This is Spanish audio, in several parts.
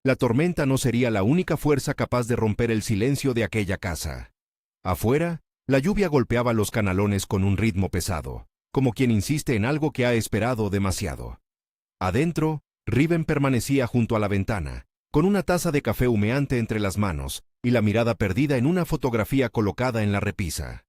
La tormenta no sería la única fuerza capaz de romper el silencio de aquella casa. Afuera, la lluvia golpeaba los canalones con un ritmo pesado, como quien insiste en algo que ha esperado demasiado. Adentro, Riven permanecía junto a la ventana, con una taza de café humeante entre las manos y la mirada perdida en una fotografía colocada en la repisa.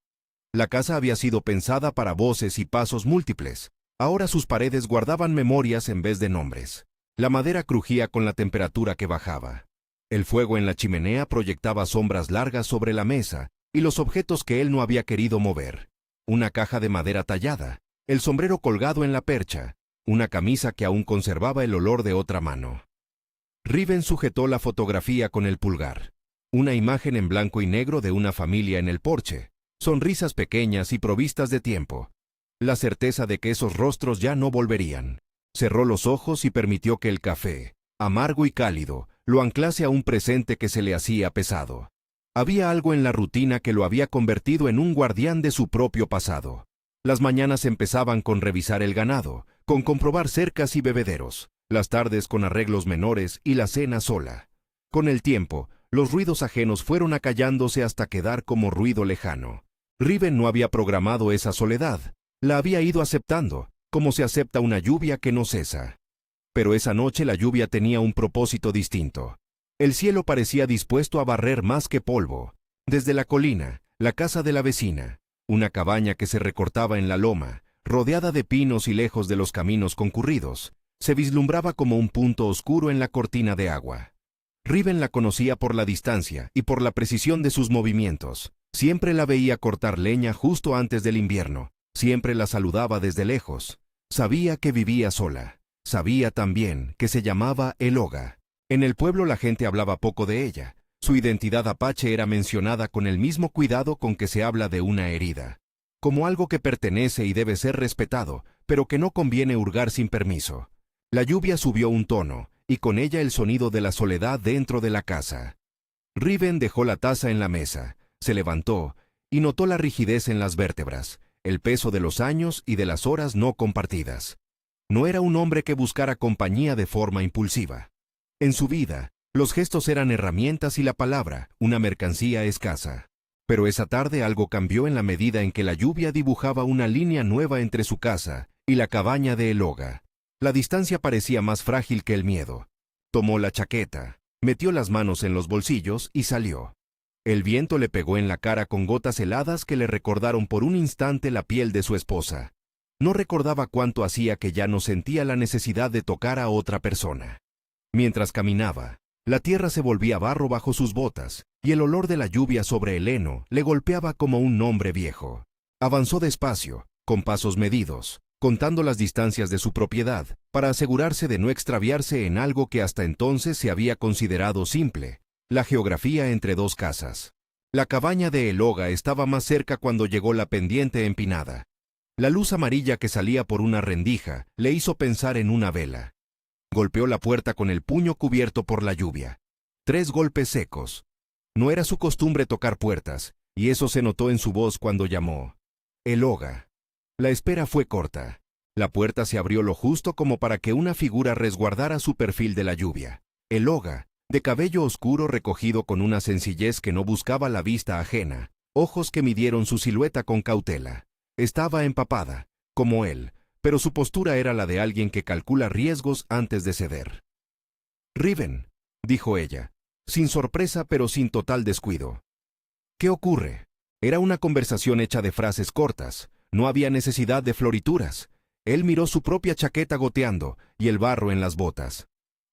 La casa había sido pensada para voces y pasos múltiples. Ahora sus paredes guardaban memorias en vez de nombres. La madera crujía con la temperatura que bajaba. El fuego en la chimenea proyectaba sombras largas sobre la mesa y los objetos que él no había querido mover. Una caja de madera tallada, el sombrero colgado en la percha, una camisa que aún conservaba el olor de otra mano. Riven sujetó la fotografía con el pulgar. Una imagen en blanco y negro de una familia en el porche, sonrisas pequeñas y provistas de tiempo. La certeza de que esos rostros ya no volverían. Cerró los ojos y permitió que el café, amargo y cálido, lo anclase a un presente que se le hacía pesado. Había algo en la rutina que lo había convertido en un guardián de su propio pasado. Las mañanas empezaban con revisar el ganado, con comprobar cercas y bebederos, las tardes con arreglos menores y la cena sola. Con el tiempo, los ruidos ajenos fueron acallándose hasta quedar como ruido lejano. Riven no había programado esa soledad, la había ido aceptando, como se acepta una lluvia que no cesa. Pero esa noche la lluvia tenía un propósito distinto. El cielo parecía dispuesto a barrer más que polvo. Desde la colina, la casa de la vecina, una cabaña que se recortaba en la loma, rodeada de pinos y lejos de los caminos concurridos, se vislumbraba como un punto oscuro en la cortina de agua. Riven la conocía por la distancia y por la precisión de sus movimientos. Siempre la veía cortar leña justo antes del invierno. Siempre la saludaba desde lejos. Sabía que vivía sola. Sabía también que se llamaba Eloga. En el pueblo la gente hablaba poco de ella. Su identidad apache era mencionada con el mismo cuidado con que se habla de una herida. Como algo que pertenece y debe ser respetado, pero que no conviene hurgar sin permiso. La lluvia subió un tono, y con ella el sonido de la soledad dentro de la casa. Riven dejó la taza en la mesa, se levantó, y notó la rigidez en las vértebras, el peso de los años y de las horas no compartidas. No era un hombre que buscara compañía de forma impulsiva. En su vida, los gestos eran herramientas y la palabra, una mercancía escasa. Pero esa tarde algo cambió en la medida en que la lluvia dibujaba una línea nueva entre su casa y la cabaña de Eloga. La distancia parecía más frágil que el miedo. Tomó la chaqueta, metió las manos en los bolsillos y salió. El viento le pegó en la cara con gotas heladas que le recordaron por un instante la piel de su esposa. No recordaba cuánto hacía que ya no sentía la necesidad de tocar a otra persona. Mientras caminaba, la tierra se volvía barro bajo sus botas, y el olor de la lluvia sobre el heno le golpeaba como un hombre viejo. Avanzó despacio, con pasos medidos, contando las distancias de su propiedad, para asegurarse de no extraviarse en algo que hasta entonces se había considerado simple, la geografía entre dos casas. La cabaña de Eloga estaba más cerca cuando llegó la pendiente empinada. La luz amarilla que salía por una rendija le hizo pensar en una vela. Golpeó la puerta con el puño cubierto por la lluvia. 3 golpes secos. No era su costumbre tocar puertas, y eso se notó en su voz cuando llamó. Eloga. La espera fue corta. La puerta se abrió lo justo como para que una figura resguardara su perfil de la lluvia. Eloga, de cabello oscuro recogido con una sencillez que no buscaba la vista ajena, ojos que midieron su silueta con cautela. Estaba empapada, como él, pero su postura era la de alguien que calcula riesgos antes de ceder. «Riven», dijo ella, sin sorpresa pero sin total descuido. «¿Qué ocurre?» Era una conversación hecha de frases cortas, no había necesidad de florituras. Él miró su propia chaqueta goteando y el barro en las botas.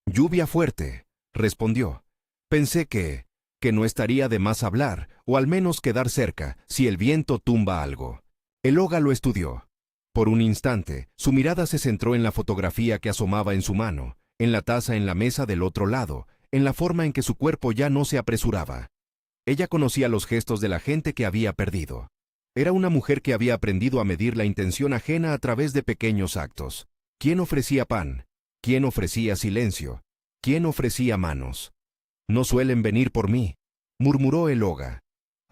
«Lluvia fuerte», respondió. «Pensé que no estaría de más hablar, o al menos quedar cerca, si el viento tumba algo». Eloga lo estudió. Por un instante, su mirada se centró en la fotografía que asomaba en su mano, en la taza en la mesa del otro lado, en la forma en que su cuerpo ya no se apresuraba. Ella conocía los gestos de la gente que había perdido. Era una mujer que había aprendido a medir la intención ajena a través de pequeños actos. ¿Quién ofrecía pan? ¿Quién ofrecía silencio? ¿Quién ofrecía manos? «No suelen venir por mí», murmuró Eloga.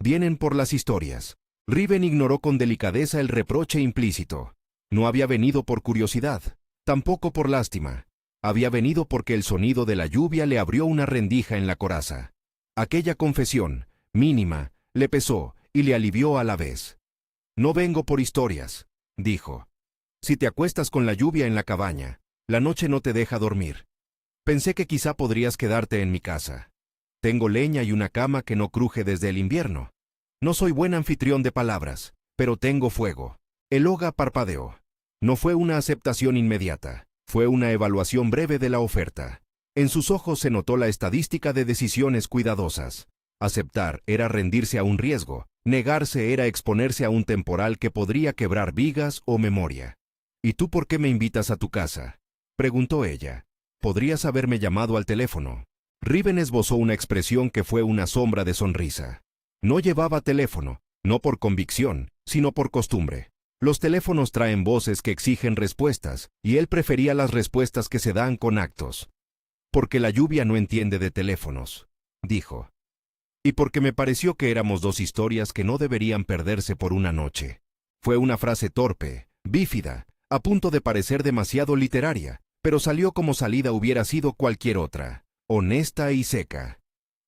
«Vienen por las historias». Riven ignoró con delicadeza el reproche implícito. No había venido por curiosidad, tampoco por lástima. Había venido porque el sonido de la lluvia le abrió una rendija en la coraza. Aquella confesión, mínima, le pesó y le alivió a la vez. «No vengo por historias», dijo. «Si te acuestas con la lluvia en la cabaña, la noche no te deja dormir. Pensé que quizá podrías quedarte en mi casa. Tengo leña y una cama que no cruje desde el invierno. No soy buen anfitrión de palabras, pero tengo fuego». Eloga parpadeó. No fue una aceptación inmediata, fue una evaluación breve de la oferta. En sus ojos se notó la estadística de decisiones cuidadosas. Aceptar era rendirse a un riesgo, negarse era exponerse a un temporal que podría quebrar vigas o memoria. «¿Y tú por qué me invitas a tu casa?», preguntó ella. «Podrías haberme llamado al teléfono». Riven esbozó una expresión que fue una sombra de sonrisa. No llevaba teléfono, no por convicción, sino por costumbre. Los teléfonos traen voces que exigen respuestas, y él prefería las respuestas que se dan con actos. «Porque la lluvia no entiende de teléfonos», dijo. «Y porque me pareció que éramos dos historias que no deberían perderse por una noche». Fue una frase torpe, bífida, a punto de parecer demasiado literaria, pero salió como salida hubiera sido cualquier otra, honesta y seca.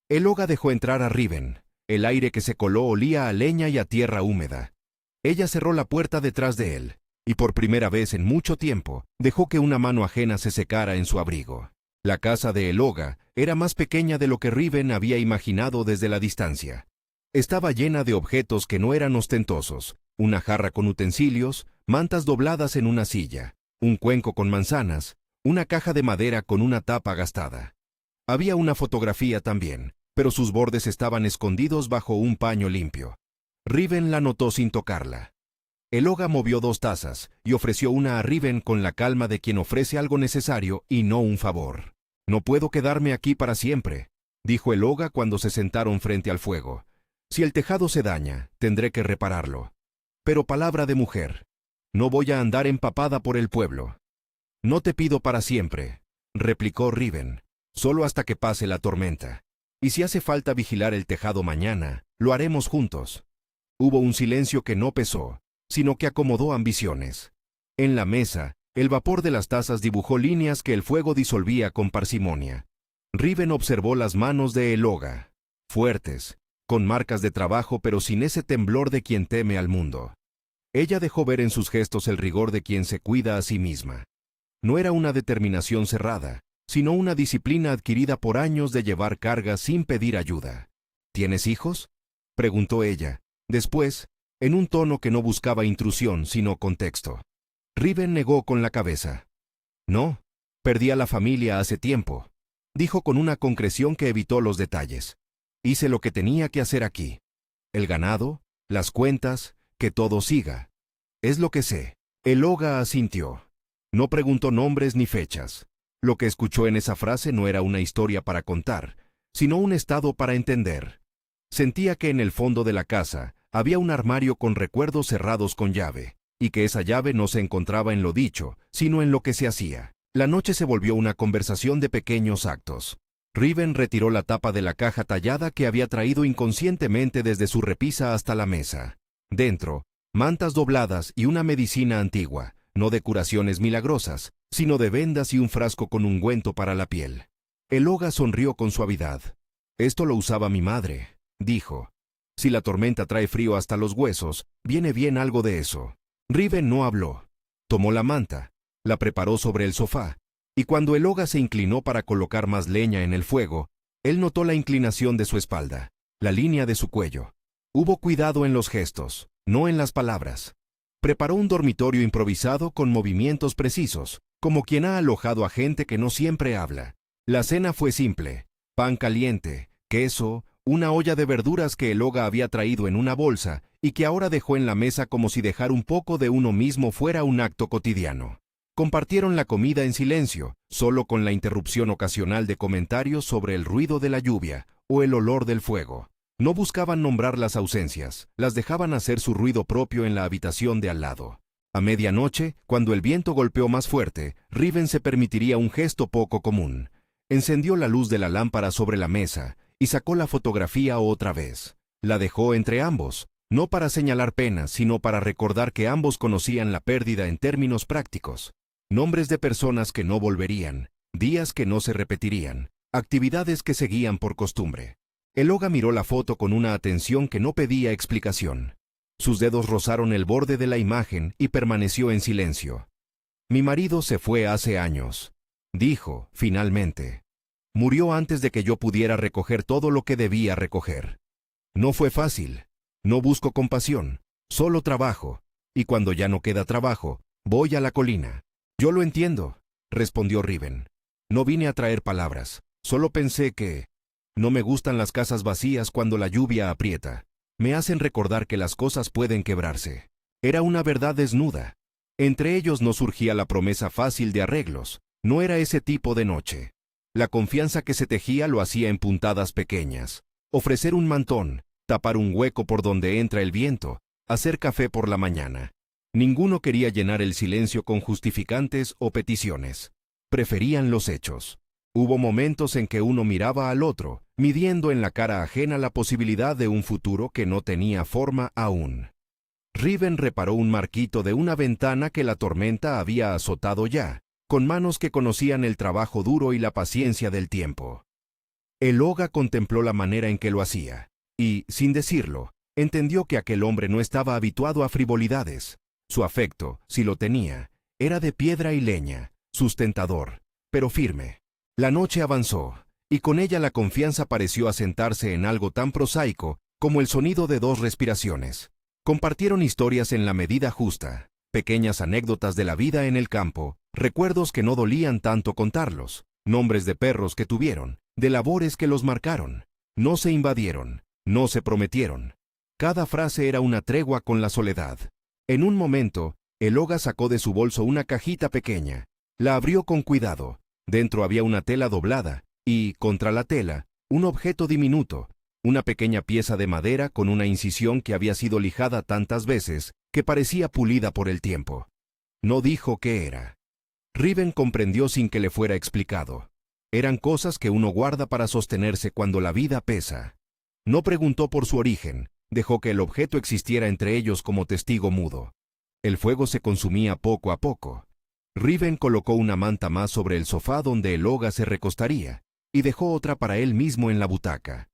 Eloga dejó entrar a Riven. El aire que se coló olía a leña y a tierra húmeda. Ella cerró la puerta detrás de él, y por primera vez en mucho tiempo, dejó que una mano ajena se secara en su abrigo. La casa de Eloga era más pequeña de lo que Riven había imaginado desde la distancia. Estaba llena de objetos que no eran ostentosos: una jarra con utensilios, mantas dobladas en una silla, un cuenco con manzanas, una caja de madera con una tapa gastada. Había una fotografía también, pero sus bordes estaban escondidos bajo un paño limpio. Riven la notó sin tocarla. Eloga movió 2 tazas y ofreció una a Riven con la calma de quien ofrece algo necesario y no un favor. «No puedo quedarme aquí para siempre», dijo Eloga cuando se sentaron frente al fuego. «Si el tejado se daña, tendré que repararlo. Pero palabra de mujer, no voy a andar empapada por el pueblo». «No te pido para siempre», replicó Riven, «solo hasta que pase la tormenta. Y si hace falta vigilar el tejado mañana, lo haremos juntos». Hubo un silencio que no pesó, sino que acomodó ambiciones. En la mesa, el vapor de las tazas dibujó líneas que el fuego disolvía con parsimonia. Riven observó las manos de Eloga, fuertes, con marcas de trabajo pero sin ese temblor de quien teme al mundo. Ella dejó ver en sus gestos el rigor de quien se cuida a sí misma. No era una determinación cerrada, sino una disciplina adquirida por años de llevar cargas sin pedir ayuda. «¿Tienes hijos?», preguntó ella. Después, en un tono que no buscaba intrusión, sino contexto. Riven negó con la cabeza. «No, perdí a la familia hace tiempo», dijo con una concreción que evitó los detalles. «Hice lo que tenía que hacer aquí. El ganado, las cuentas, que todo siga. Es lo que sé». Eloga asintió. No preguntó nombres ni fechas. Lo que escuchó en esa frase no era una historia para contar, sino un estado para entender. Sentía que en el fondo de la casa había un armario con recuerdos cerrados con llave, y que esa llave no se encontraba en lo dicho, sino en lo que se hacía. La noche se volvió una conversación de pequeños actos. Riven retiró la tapa de la caja tallada que había traído inconscientemente desde su repisa hasta la mesa. Dentro, mantas dobladas y una medicina antigua, no de curaciones milagrosas, sino de vendas y un frasco con ungüento para la piel. Eloga sonrió con suavidad. «Esto lo usaba mi madre», dijo. «Si la tormenta trae frío hasta los huesos, viene bien algo de eso». Riven no habló. Tomó la manta, la preparó sobre el sofá, y cuando Eloga se inclinó para colocar más leña en el fuego, él notó la inclinación de su espalda, la línea de su cuello. Hubo cuidado en los gestos, no en las palabras. Preparó un dormitorio improvisado con movimientos precisos, como quien ha alojado a gente que no siempre habla. La cena fue simple: pan caliente, queso, una olla de verduras que Eloga había traído en una bolsa y que ahora dejó en la mesa como si dejar un poco de uno mismo fuera un acto cotidiano. Compartieron la comida en silencio, solo con la interrupción ocasional de comentarios sobre el ruido de la lluvia o el olor del fuego. No buscaban nombrar las ausencias, las dejaban hacer su ruido propio en la habitación de al lado. A medianoche, cuando el viento golpeó más fuerte, Riven se permitiría un gesto poco común. Encendió la luz de la lámpara sobre la mesa y sacó la fotografía otra vez. La dejó entre ambos, no para señalar penas, sino para recordar que ambos conocían la pérdida en términos prácticos. Nombres de personas que no volverían, días que no se repetirían, actividades que seguían por costumbre. Eloga miró la foto con una atención que no pedía explicación. Sus dedos rozaron el borde de la imagen y permaneció en silencio. «Mi marido se fue hace años», dijo, finalmente. «Murió antes de que yo pudiera recoger todo lo que debía recoger. No fue fácil. No busco compasión, solo trabajo. Y cuando ya no queda trabajo, voy a la colina». «Yo lo entiendo», respondió Riven. «No vine a traer palabras. Solo pensé que... No me gustan las casas vacías cuando la lluvia aprieta. Me hacen recordar que las cosas pueden quebrarse». Era una verdad desnuda. Entre ellos no surgía la promesa fácil de arreglos. No era ese tipo de noche. La confianza que se tejía lo hacía en puntadas pequeñas. Ofrecer un mantón, tapar un hueco por donde entra el viento, hacer café por la mañana. Ninguno quería llenar el silencio con justificantes o peticiones. Preferían los hechos. Hubo momentos en que uno miraba al otro, midiendo en la cara ajena la posibilidad de un futuro que no tenía forma aún. Riven reparó un marquito de una ventana que la tormenta había azotado ya, con manos que conocían el trabajo duro y la paciencia del tiempo. Eloga contempló la manera en que lo hacía, y, sin decirlo, entendió que aquel hombre no estaba habituado a frivolidades. Su afecto, si lo tenía, era de piedra y leña, sustentador, pero firme. La noche avanzó, y con ella la confianza pareció asentarse en algo tan prosaico como el sonido de 2 respiraciones. Compartieron historias en la medida justa, pequeñas anécdotas de la vida en el campo, recuerdos que no dolían tanto contarlos, nombres de perros que tuvieron, de labores que los marcaron. No se invadieron, no se prometieron. Cada frase era una tregua con la soledad. En un momento, Eloga sacó de su bolso una cajita pequeña. La abrió con cuidado. Dentro había una tela doblada, y, contra la tela, un objeto diminuto, una pequeña pieza de madera con una incisión que había sido lijada tantas veces que parecía pulida por el tiempo. No dijo qué era. Riven comprendió sin que le fuera explicado. Eran cosas que uno guarda para sostenerse cuando la vida pesa. No preguntó por su origen, dejó que el objeto existiera entre ellos como testigo mudo. El fuego se consumía poco a poco. Riven colocó una manta más sobre el sofá donde Eloga se recostaría, y dejó otra para él mismo en la butaca.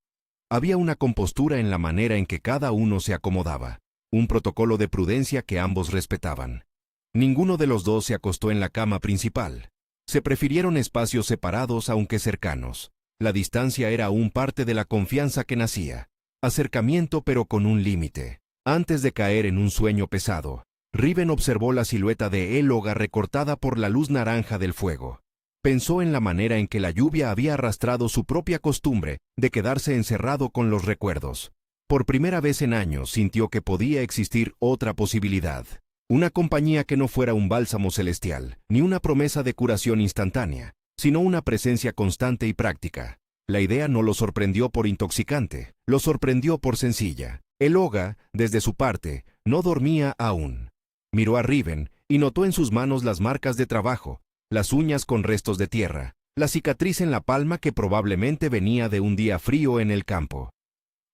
Había una compostura en la manera en que cada uno se acomodaba, un protocolo de prudencia que ambos respetaban. Ninguno de los dos se acostó en la cama principal. Se prefirieron espacios separados aunque cercanos. La distancia era aún parte de la confianza que nacía. Acercamiento pero con un límite. Antes de caer en un sueño pesado, Riven observó la silueta de Eloga recortada por la luz naranja del fuego. Pensó en la manera en que la lluvia había arrastrado su propia costumbre de quedarse encerrado con los recuerdos. Por primera vez en años sintió que podía existir otra posibilidad. Una compañía que no fuera un bálsamo celestial, ni una promesa de curación instantánea, sino una presencia constante y práctica. La idea no lo sorprendió por intoxicante, lo sorprendió por sencilla. Eloga, desde su parte, no dormía aún. Miró a Riven y notó en sus manos las marcas de trabajo, las uñas con restos de tierra, la cicatriz en la palma que probablemente venía de un día frío en el campo.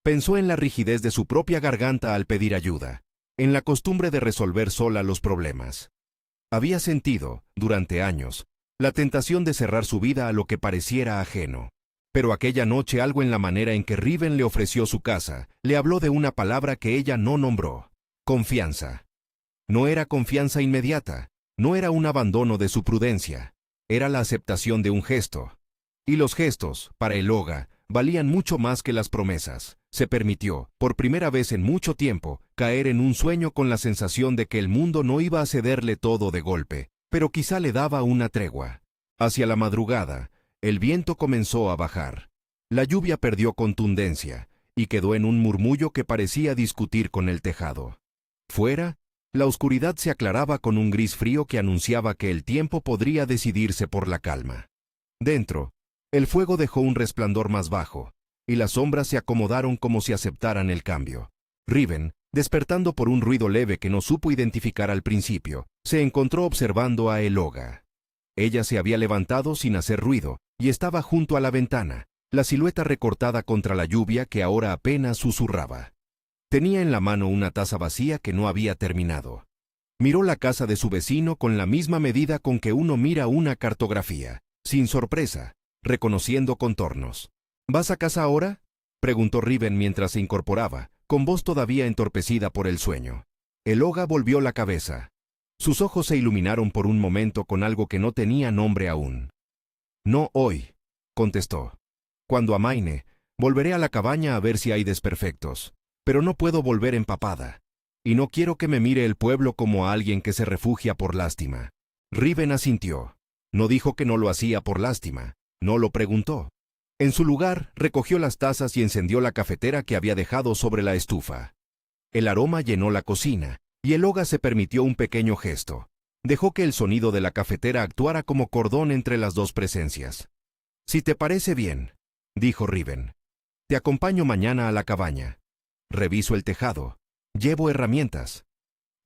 Pensó en la rigidez de su propia garganta al pedir ayuda, en la costumbre de resolver sola los problemas. Había sentido, durante años, la tentación de cerrar su vida a lo que pareciera ajeno. Pero aquella noche algo en la manera en que Riven le ofreció su casa, le habló de una palabra que ella no nombró: confianza. No era confianza inmediata, no era un abandono de su prudencia, era la aceptación de un gesto. Y los gestos, para Eloga, valían mucho más que las promesas. Se permitió, por primera vez en mucho tiempo, caer en un sueño con la sensación de que el mundo no iba a cederle todo de golpe, pero quizá le daba una tregua. Hacia la madrugada, el viento comenzó a bajar. La lluvia perdió contundencia, y quedó en un murmullo que parecía discutir con el tejado. Fuera, la oscuridad se aclaraba con un gris frío que anunciaba que el tiempo podría decidirse por la calma. Dentro, el fuego dejó un resplandor más bajo, y las sombras se acomodaron como si aceptaran el cambio. Riven, despertando por un ruido leve que no supo identificar al principio, se encontró observando a Eloga. Ella se había levantado sin hacer ruido, y estaba junto a la ventana, la silueta recortada contra la lluvia que ahora apenas susurraba. Tenía en la mano una taza vacía que no había terminado. Miró la casa de su vecino con la misma medida con que uno mira una cartografía. sin sorpresa, reconociendo contornos. ¿Vas a casa ahora?, preguntó Riven mientras se incorporaba, con voz todavía entorpecida por el sueño. Eloga volvió la cabeza. Sus ojos se iluminaron por un momento con algo que no tenía nombre aún. No hoy, contestó. Cuando amaine, volveré a la cabaña a ver si hay desperfectos, pero no puedo volver empapada. Y no quiero que me mire el pueblo como a alguien que se refugia por lástima. Riven asintió. No dijo que no lo hacía por lástima, no lo preguntó. En su lugar, recogió las tazas y encendió la cafetera que había dejado sobre la estufa. El aroma llenó la cocina, y Eloga se permitió un pequeño gesto. Dejó que el sonido de la cafetera actuara como cordón entre las dos presencias. «Si te parece bien», dijo Riven. «Te acompaño mañana a la cabaña. Reviso el tejado. Llevo herramientas.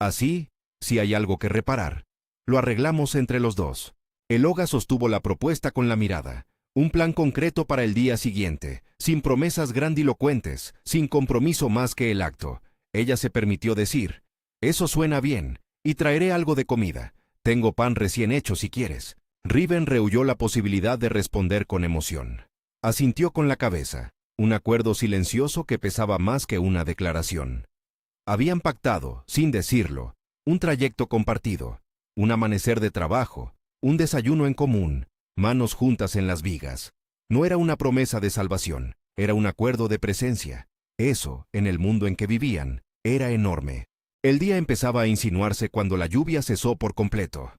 Así, si hay algo que reparar, lo arreglamos entre los dos». Eloga sostuvo la propuesta con la mirada. Un plan concreto para el día siguiente, sin promesas grandilocuentes, sin compromiso más que el acto. Ella se permitió decir: «Eso suena bien, y traeré algo de comida. Tengo pan recién hecho si quieres». Riven rehuyó la posibilidad de responder con emoción. Asintió con la cabeza, un acuerdo silencioso que pesaba más que una declaración. Habían pactado, sin decirlo, un trayecto compartido, un amanecer de trabajo, un desayuno en común, manos juntas en las vigas. No era una promesa de salvación, era un acuerdo de presencia. Eso, en el mundo en que vivían, era enorme. El día empezaba a insinuarse cuando la lluvia cesó por completo.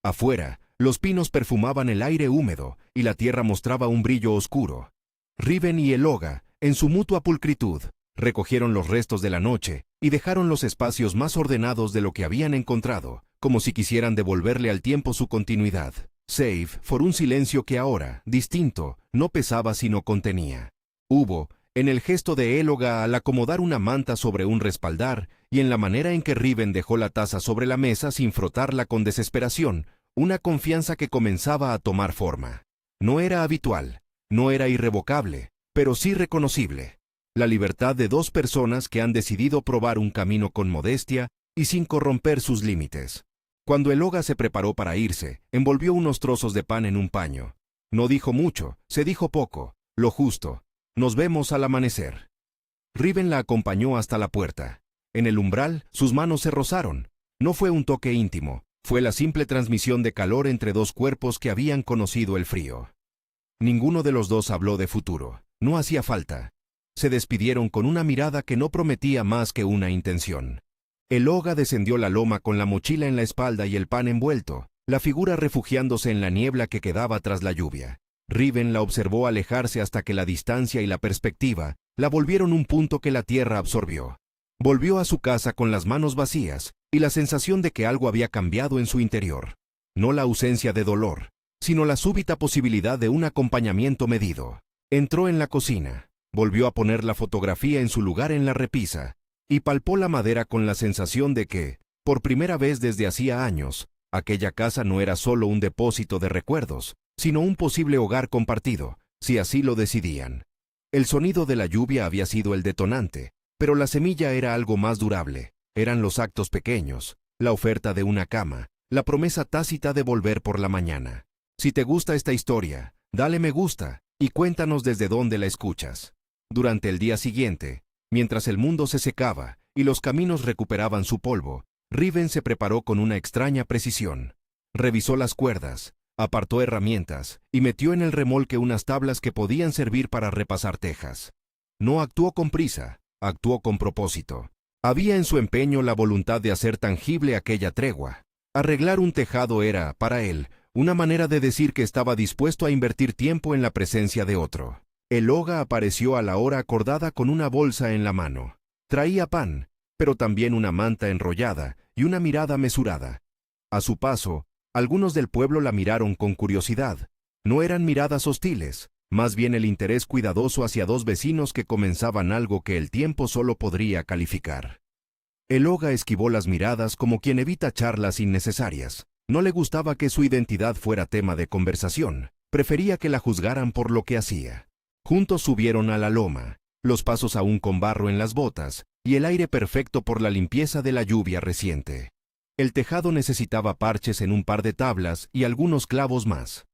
Afuera, los pinos perfumaban el aire húmedo y la tierra mostraba un brillo oscuro. Riven y Eloga, en su mutua pulcritud, recogieron los restos de la noche y dejaron los espacios más ordenados de lo que habían encontrado, como si quisieran devolverle al tiempo su continuidad. Save por un silencio que ahora, distinto, no pesaba sino contenía. Hubo, en el gesto de Eloga al acomodar una manta sobre un respaldar y en la manera en que Riven dejó la taza sobre la mesa sin frotarla con desesperación, una confianza que comenzaba a tomar forma. No era habitual, no era irrevocable, pero sí reconocible. La libertad de dos personas que han decidido probar un camino con modestia y sin corromper sus límites. Cuando Eloga se preparó para irse, envolvió unos trozos de pan en un paño. No dijo mucho, se dijo poco, lo justo. «Nos vemos al amanecer». Riven la acompañó hasta la puerta. En el umbral, sus manos se rozaron. No fue un toque íntimo, fue la simple transmisión de calor entre dos cuerpos que habían conocido el frío. Ninguno de los dos habló de futuro, no hacía falta. Se despidieron con una mirada que no prometía más que una intención. Eloga descendió la loma con la mochila en la espalda y el pan envuelto, la figura refugiándose en la niebla que quedaba tras la lluvia. Riven la observó alejarse hasta que la distancia y la perspectiva la volvieron un punto que la tierra absorbió. Volvió a su casa con las manos vacías y la sensación de que algo había cambiado en su interior. No la ausencia de dolor, sino la súbita posibilidad de un acompañamiento medido. Entró en la cocina, volvió a poner la fotografía en su lugar en la repisa, y palpó la madera con la sensación de que, por primera vez desde hacía años, aquella casa no era solo un depósito de recuerdos, sino un posible hogar compartido, si así lo decidían. El sonido de la lluvia había sido el detonante, pero la semilla era algo más durable. Eran los actos pequeños, la oferta de una cama, la promesa tácita de volver por la mañana. Si te gusta esta historia, dale me gusta y cuéntanos desde dónde la escuchas. Durante el día siguiente, mientras el mundo se secaba y los caminos recuperaban su polvo, Riven se preparó con una extraña precisión. Revisó las cuerdas, apartó herramientas y metió en el remolque unas tablas que podían servir para repasar tejas. No actuó con prisa, actuó con propósito. Había en su empeño la voluntad de hacer tangible aquella tregua. Arreglar un tejado era, para él, una manera de decir que estaba dispuesto a invertir tiempo en la presencia de otro. Eloga apareció a la hora acordada con una bolsa en la mano. Traía pan, pero también una manta enrollada y una mirada mesurada. A su paso, algunos del pueblo la miraron con curiosidad. No eran miradas hostiles, más bien el interés cuidadoso hacia dos vecinos que comenzaban algo que el tiempo solo podría calificar. Eloga esquivó las miradas como quien evita charlas innecesarias. No le gustaba que su identidad fuera tema de conversación, prefería que la juzgaran por lo que hacía. Juntos subieron a la loma, los pasos aún con barro en las botas, y el aire perfecto por la limpieza de la lluvia reciente. El tejado necesitaba parches en un par de tablas y algunos clavos más.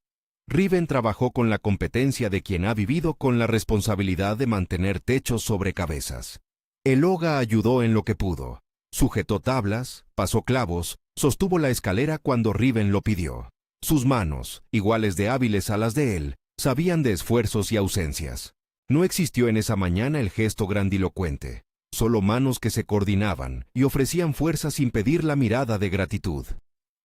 Riven trabajó con la competencia de quien ha vivido con la responsabilidad de mantener techos sobre cabezas. Eloga ayudó en lo que pudo. Sujetó tablas, pasó clavos, sostuvo la escalera cuando Riven lo pidió. Sus manos, iguales de hábiles a las de él, sabían de esfuerzos y ausencias. No existió en esa mañana el gesto grandilocuente, solo manos que se coordinaban y ofrecían fuerza sin pedir la mirada de gratitud.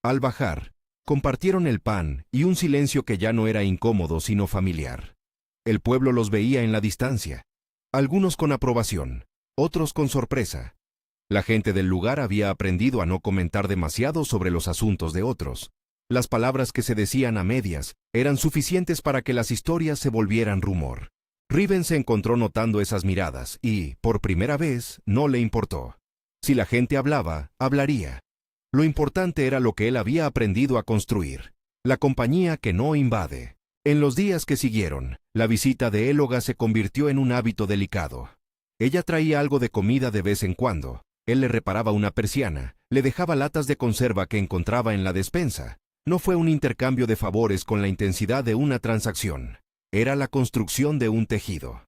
Al bajar, compartieron el pan y un silencio que ya no era incómodo sino familiar. El pueblo los veía en la distancia, algunos con aprobación, otros con sorpresa. La gente del lugar había aprendido a no comentar demasiado sobre los asuntos de otros. Las palabras que se decían a medias eran suficientes para que las historias se volvieran rumor. Riven se encontró notando esas miradas y, por primera vez, no le importó. Si la gente hablaba, hablaría. Lo importante era lo que él había aprendido a construir, la compañía que no invade. En los días que siguieron, la visita de Eloga se convirtió en un hábito delicado. Ella traía algo de comida de vez en cuando, él le reparaba una persiana, le dejaba latas de conserva que encontraba en la despensa. No fue un intercambio de favores con la intensidad de una transacción. Era la construcción de un tejido.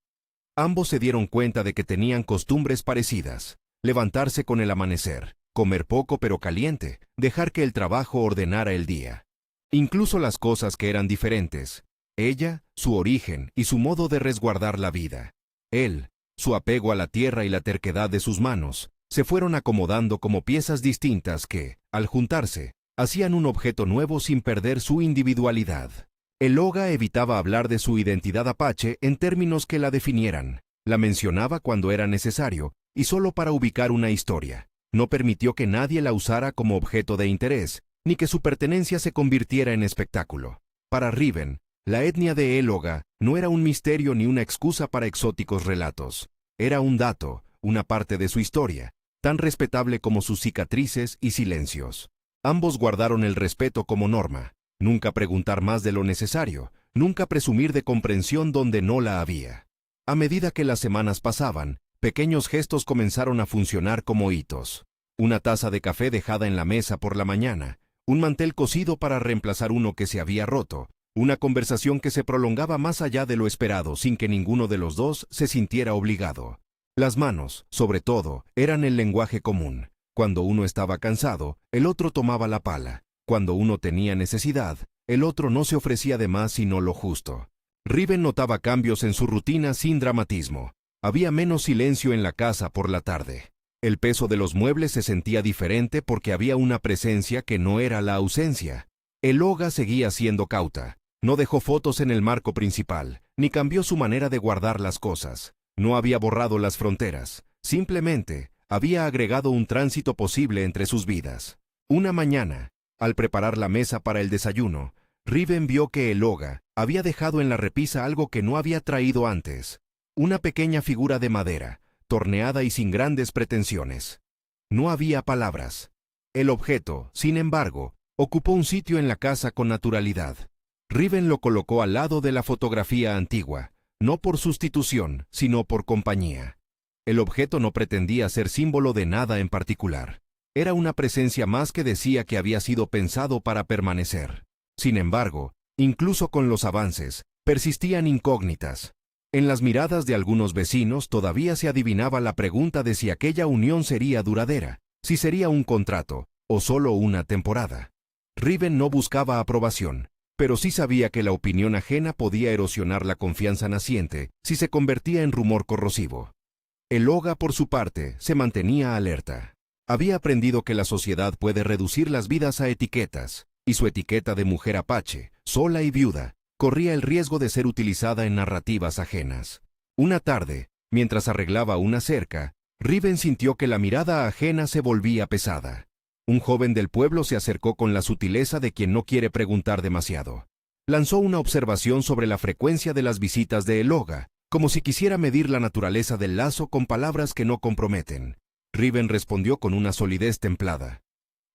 Ambos se dieron cuenta de que tenían costumbres parecidas: levantarse con el amanecer, comer poco pero caliente, dejar que el trabajo ordenara el día. Incluso las cosas que eran diferentes: ella, su origen y su modo de resguardar la vida; él, su apego a la tierra y la terquedad de sus manos, se fueron acomodando como piezas distintas que, al juntarse, hacían un objeto nuevo sin perder su individualidad. Eloga evitaba hablar de su identidad apache en términos que la definieran. La mencionaba cuando era necesario, y solo para ubicar una historia. No permitió que nadie la usara como objeto de interés, ni que su pertenencia se convirtiera en espectáculo. Para Riven, la etnia de Eloga no era un misterio ni una excusa para exóticos relatos. Era un dato, una parte de su historia, tan respetable como sus cicatrices y silencios. Ambos guardaron el respeto como norma. Nunca preguntar más de lo necesario, nunca presumir de comprensión donde no la había. A medida que las semanas pasaban, pequeños gestos comenzaron a funcionar como hitos. Una taza de café dejada en la mesa por la mañana, un mantel cosido para reemplazar uno que se había roto, una conversación que se prolongaba más allá de lo esperado sin que ninguno de los dos se sintiera obligado. Las manos, sobre todo, eran el lenguaje común. Cuando uno estaba cansado, el otro tomaba la pala. Cuando uno tenía necesidad, el otro no se ofrecía de más sino lo justo. Riven notaba cambios en su rutina sin dramatismo. Había menos silencio en la casa por la tarde. El peso de los muebles se sentía diferente porque había una presencia que no era la ausencia. Eloga seguía siendo cauta. No dejó fotos en el marco principal, ni cambió su manera de guardar las cosas. No había borrado las fronteras. Simplemente, había agregado un tránsito posible entre sus vidas. Una mañana, al preparar la mesa para el desayuno, Riven vio que Eloga había dejado en la repisa algo que no había traído antes: una pequeña figura de madera, torneada y sin grandes pretensiones. No había palabras. El objeto, sin embargo, ocupó un sitio en la casa con naturalidad. Riven lo colocó al lado de la fotografía antigua, no por sustitución, sino por compañía. El objeto no pretendía ser símbolo de nada en particular. Era una presencia más que decía que había sido pensado para permanecer. Sin embargo, incluso con los avances, persistían incógnitas. En las miradas de algunos vecinos todavía se adivinaba la pregunta de si aquella unión sería duradera, si sería un contrato, o solo una temporada. Riven no buscaba aprobación, pero sí sabía que la opinión ajena podía erosionar la confianza naciente si se convertía en rumor corrosivo. Eloga, por su parte, se mantenía alerta. Había aprendido que la sociedad puede reducir las vidas a etiquetas, y su etiqueta de mujer apache, sola y viuda, corría el riesgo de ser utilizada en narrativas ajenas. Una tarde, mientras arreglaba una cerca, Riven sintió que la mirada ajena se volvía pesada. Un joven del pueblo se acercó con la sutileza de quien no quiere preguntar demasiado. Lanzó una observación sobre la frecuencia de las visitas de Eloga, como si quisiera medir la naturaleza del lazo con palabras que no comprometen. Riven respondió con una solidez templada: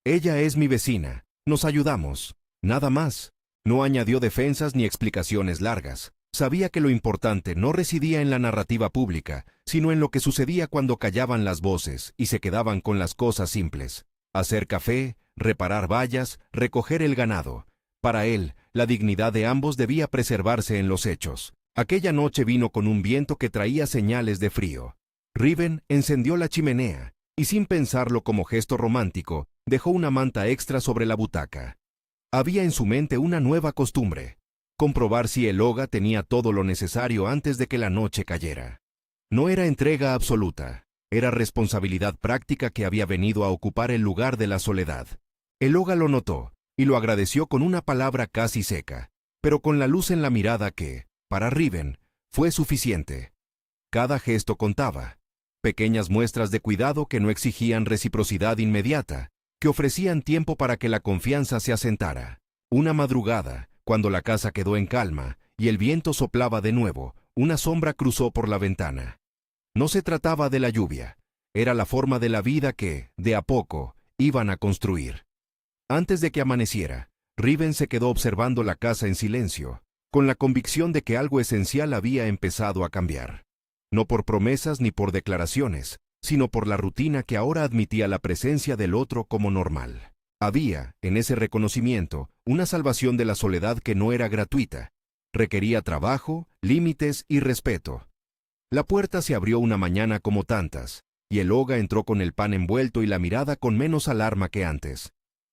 «Ella es mi vecina, nos ayudamos, nada más». No añadió defensas ni explicaciones largas. Sabía que lo importante no residía en la narrativa pública, sino en lo que sucedía cuando callaban las voces y se quedaban con las cosas simples: hacer café, reparar vallas, recoger el ganado. Para él, la dignidad de ambos debía preservarse en los hechos. Aquella noche vino con un viento que traía señales de frío. Riven encendió la chimenea, y sin pensarlo como gesto romántico, dejó una manta extra sobre la butaca. Había en su mente una nueva costumbre: comprobar si Eloga tenía todo lo necesario antes de que la noche cayera. No era entrega absoluta, era responsabilidad práctica que había venido a ocupar el lugar de la soledad. Eloga lo notó, y lo agradeció con una palabra casi seca, pero con la luz en la mirada que, para Riven, fue suficiente. Cada gesto contaba. Pequeñas muestras de cuidado que no exigían reciprocidad inmediata, que ofrecían tiempo para que la confianza se asentara. Una madrugada, cuando la casa quedó en calma y el viento soplaba de nuevo, una sombra cruzó por la ventana. No se trataba de la lluvia, era la forma de la vida que, de a poco, iban a construir. Antes de que amaneciera, Riven se quedó observando la casa en silencio, con la convicción de que algo esencial había empezado a cambiar. No por promesas ni por declaraciones, sino por la rutina que ahora admitía la presencia del otro como normal. Había, en ese reconocimiento, una salvación de la soledad que no era gratuita. Requería trabajo, límites y respeto. La puerta se abrió una mañana como tantas, y Eloga entró con el pan envuelto y la mirada con menos alarma que antes.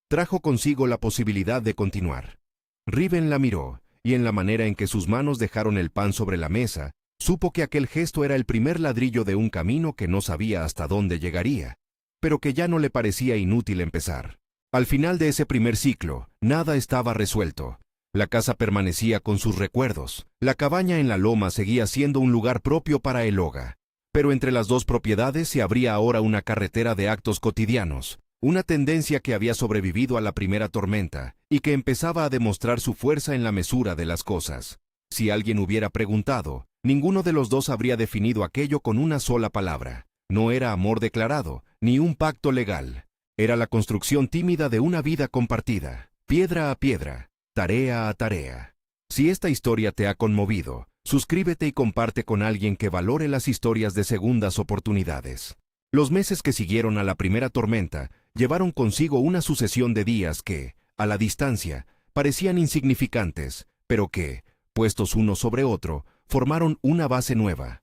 Trajo consigo la posibilidad de continuar. Riven la miró, y en la manera en que sus manos dejaron el pan sobre la mesa, supo que aquel gesto era el primer ladrillo de un camino que no sabía hasta dónde llegaría, pero que ya no le parecía inútil empezar. Al final de ese primer ciclo, nada estaba resuelto. La casa permanecía con sus recuerdos, la cabaña en la loma seguía siendo un lugar propio para Eloga, pero entre las dos propiedades se abría ahora una carretera de actos cotidianos, una tendencia que había sobrevivido a la primera tormenta y que empezaba a demostrar su fuerza en la mesura de las cosas. Si alguien hubiera preguntado, ninguno de los dos habría definido aquello con una sola palabra. No era amor declarado, ni un pacto legal. Era la construcción tímida de una vida compartida, piedra a piedra, tarea a tarea. Si esta historia te ha conmovido, suscríbete y comparte con alguien que valore las historias de segundas oportunidades. Los meses que siguieron a la primera tormenta llevaron consigo una sucesión de días que, a la distancia, parecían insignificantes, pero que, puestos uno sobre otro, formaron una base nueva.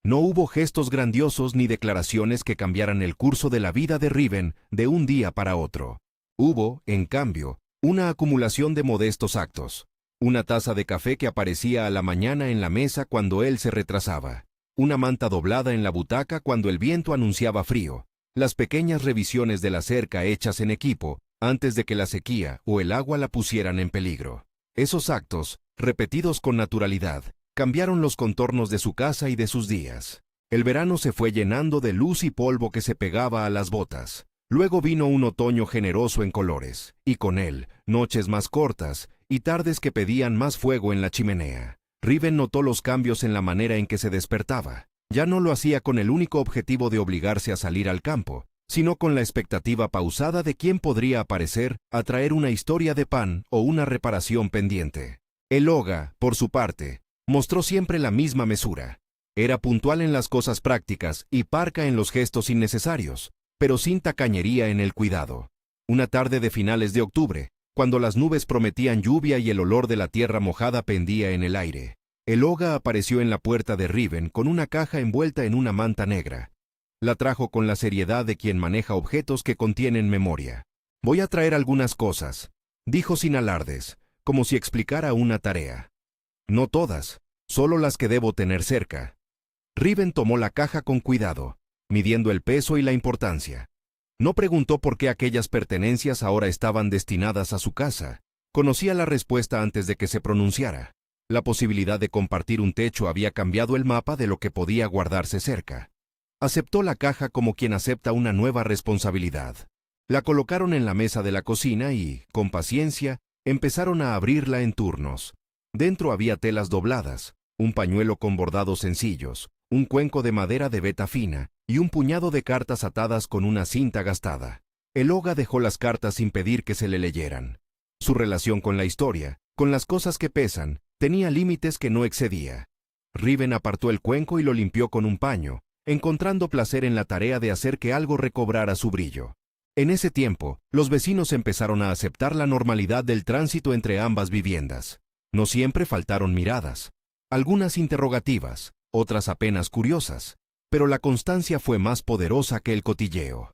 No hubo gestos grandiosos ni declaraciones que cambiaran el curso de la vida de Riven de un día para otro. Hubo, en cambio, una acumulación de modestos actos. Una taza de café que aparecía a la mañana en la mesa cuando él se retrasaba. Una manta doblada en la butaca cuando el viento anunciaba frío. Las pequeñas revisiones de la cerca hechas en equipo antes de que la sequía o el agua la pusieran en peligro. Esos actos, repetidos con naturalidad, cambiaron los contornos de su casa y de sus días. El verano se fue llenando de luz y polvo que se pegaba a las botas. Luego vino un otoño generoso en colores, y con él, noches más cortas y tardes que pedían más fuego en la chimenea. Riven notó los cambios en la manera en que se despertaba. Ya no lo hacía con el único objetivo de obligarse a salir al campo, sino con la expectativa pausada de quién podría aparecer a traer una historia de pan o una reparación pendiente. Eloga, por su parte, mostró siempre la misma mesura. Era puntual en las cosas prácticas y parca en los gestos innecesarios, pero sin tacañería en el cuidado. Una tarde de finales de octubre, cuando las nubes prometían lluvia y el olor de la tierra mojada pendía en el aire, Eloga apareció en la puerta de Riven con una caja envuelta en una manta negra. La trajo con la seriedad de quien maneja objetos que contienen memoria. «Voy a traer algunas cosas», dijo sin alardes, como si explicara una tarea. «No todas, solo las que debo tener cerca». Riven tomó la caja con cuidado, midiendo el peso y la importancia. No preguntó por qué aquellas pertenencias ahora estaban destinadas a su casa. Conocía la respuesta antes de que se pronunciara. La posibilidad de compartir un techo había cambiado el mapa de lo que podía guardarse cerca. Aceptó la caja como quien acepta una nueva responsabilidad. La colocaron en la mesa de la cocina y, con paciencia, empezaron a abrirla en turnos. Dentro había telas dobladas, un pañuelo con bordados sencillos, un cuenco de madera de veta fina y un puñado de cartas atadas con una cinta gastada. Eloga dejó las cartas sin pedir que se le leyeran. Su relación con la historia, con las cosas que pesan, tenía límites que no excedía. Riven apartó el cuenco y lo limpió con un paño, encontrando placer en la tarea de hacer que algo recobrara su brillo. En ese tiempo, los vecinos empezaron a aceptar la normalidad del tránsito entre ambas viviendas. No siempre faltaron miradas, algunas interrogativas, otras apenas curiosas, pero la constancia fue más poderosa que el cotilleo.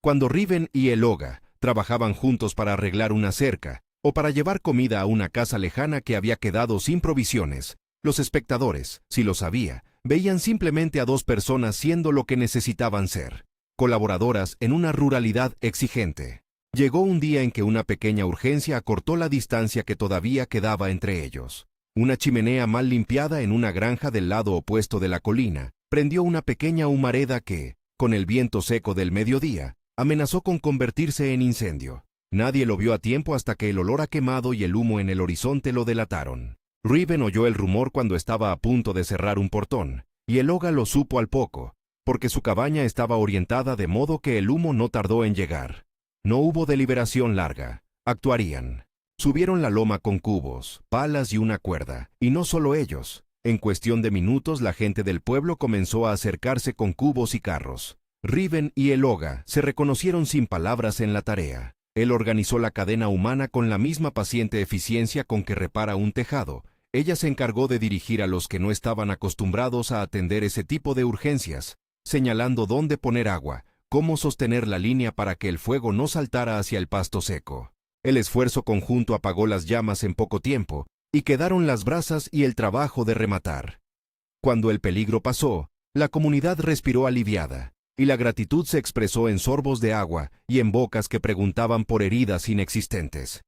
Cuando Riven y Eloga trabajaban juntos para arreglar una cerca o para llevar comida a una casa lejana que había quedado sin provisiones, los espectadores, si lo sabía, veían simplemente a dos personas siendo lo que necesitaban ser, colaboradoras en una ruralidad exigente. Llegó un día en que una pequeña urgencia acortó la distancia que todavía quedaba entre ellos. Una chimenea mal limpiada en una granja del lado opuesto de la colina prendió una pequeña humareda que, con el viento seco del mediodía, amenazó con convertirse en incendio. Nadie lo vio a tiempo hasta que el olor a quemado y el humo en el horizonte lo delataron. Riven oyó el rumor cuando estaba a punto de cerrar un portón, y Eloga lo supo al poco, porque su cabaña estaba orientada de modo que el humo no tardó en llegar. No hubo deliberación larga. Actuarían. Subieron la loma con cubos, palas y una cuerda, y no solo ellos. En cuestión de minutos la gente del pueblo comenzó a acercarse con cubos y carros. Riven y Eloga se reconocieron sin palabras en la tarea. Él organizó la cadena humana con la misma paciente eficiencia con que repara un tejado. Ella se encargó de dirigir a los que no estaban acostumbrados a atender ese tipo de urgencias, señalando dónde poner agua, cómo sostener la línea para que el fuego no saltara hacia el pasto seco. El esfuerzo conjunto apagó las llamas en poco tiempo, y quedaron las brasas y el trabajo de rematar. Cuando el peligro pasó, la comunidad respiró aliviada, y la gratitud se expresó en sorbos de agua y en bocas que preguntaban por heridas inexistentes.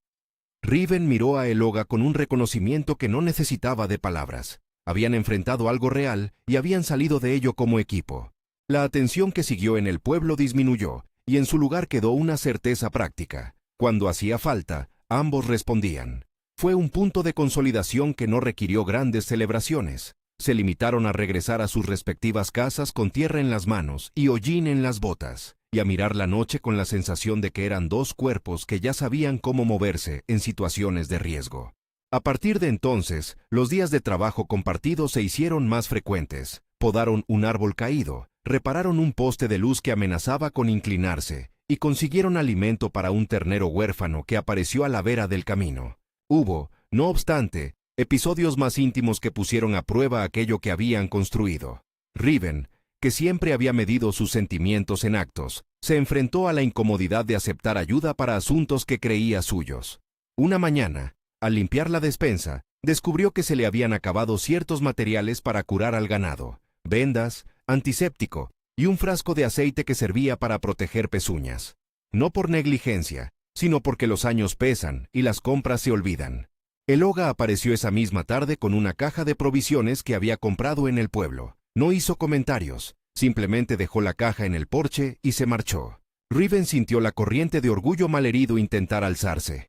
Riven miró a Eloga con un reconocimiento que no necesitaba de palabras. Habían enfrentado algo real y habían salido de ello como equipo. La atención que siguió en el pueblo disminuyó, y en su lugar quedó una certeza práctica. Cuando hacía falta, ambos respondían. Fue un punto de consolidación que no requirió grandes celebraciones. Se limitaron a regresar a sus respectivas casas con tierra en las manos y hollín en las botas, y a mirar la noche con la sensación de que eran dos cuerpos que ya sabían cómo moverse en situaciones de riesgo. A partir de entonces, los días de trabajo compartido se hicieron más frecuentes. Podaron un árbol caído, repararon un poste de luz que amenazaba con inclinarse, y consiguieron alimento para un ternero huérfano que apareció a la vera del camino. Hubo, no obstante, episodios más íntimos que pusieron a prueba aquello que habían construido. Riven, que siempre había medido sus sentimientos en actos, se enfrentó a la incomodidad de aceptar ayuda para asuntos que creía suyos. Una mañana, al limpiar la despensa, descubrió que se le habían acabado ciertos materiales para curar al ganado: vendas, antiséptico y un frasco de aceite que servía para proteger pezuñas. No por negligencia, sino porque los años pesan y las compras se olvidan. Eloga apareció esa misma tarde con una caja de provisiones que había comprado en el pueblo. No hizo comentarios, simplemente dejó la caja en el porche y se marchó. Riven sintió la corriente de orgullo malherido intentar alzarse.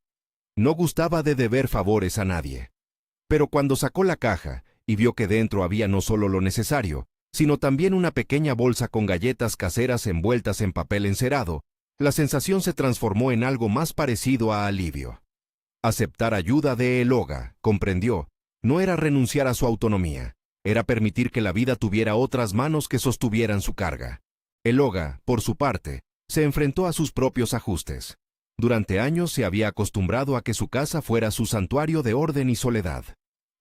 No gustaba de deber favores a nadie. Pero cuando sacó la caja y vio que dentro había no solo lo necesario, sino también una pequeña bolsa con galletas caseras envueltas en papel encerado, la sensación se transformó en algo más parecido a alivio. Aceptar ayuda de Eloga, comprendió, no era renunciar a su autonomía, era permitir que la vida tuviera otras manos que sostuvieran su carga. Eloga, por su parte, se enfrentó a sus propios ajustes. Durante años se había acostumbrado a que su casa fuera su santuario de orden y soledad.